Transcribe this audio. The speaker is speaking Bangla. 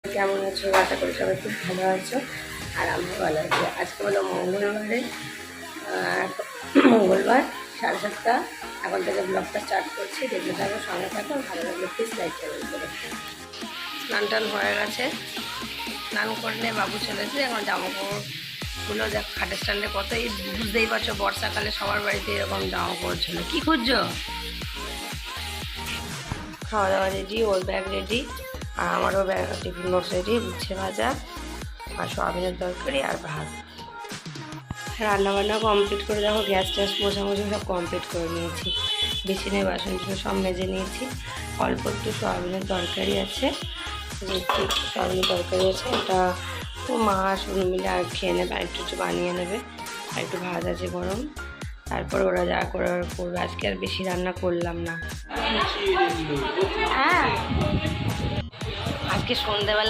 কেমন আছো? আশা করি সবাই খুব ভালো আছো আর আমি ভালো আছি। আজকে হলো মঙ্গলবার 7:30। এখন থেকে ব্লগটা স্টার্ট করছি, দেখতে থাকো, সঙ্গে থাকো। ভালো লাগলে প্লিজ লাইক চ্যানেল করে। স্নান টান হয়ে গেছে, স্নান করলে বাবু চলেছে। এখন জামাকাপড়গুলো দেখ খাটের স্ট্যান্ডে কতই, বুঝতেই পারছো বর্ষাকালে সবার বাড়িতে এরকম জামাকাপড় ছিল। কী খুঁজছো? খাওয়া দাওয়া রেডি, ওর ব্যাগ রেডি আর আমারও ব্যাগ, টিফিন বক্স রেডি। উচ্ছে ভাজা আর সোয়াবিনের তরকারি আর ভাত। রান্নাবান্না কমপ্লিট করে দেখো, গ্যাস ট্যাস মোছামুছি সব কমপ্লিট করে নিয়েছি। বিছিনে বাসন সব মেজে নিয়েছি। অল্প একটু সোয়াবিনের তরকারি আছে, সোয়াবিনের তরকারি আছে। এটা তো মা শুনে মিলে আর খেয়ে নেবে, আর একটু বানিয়ে নেবে। আর একটু ভাত আছে গরম, তারপর ওরা যা করে করবে। আজকে আর বেশি রান্না করলাম না। হ্যাঁ, আজকে সন্ধ্যাবেলা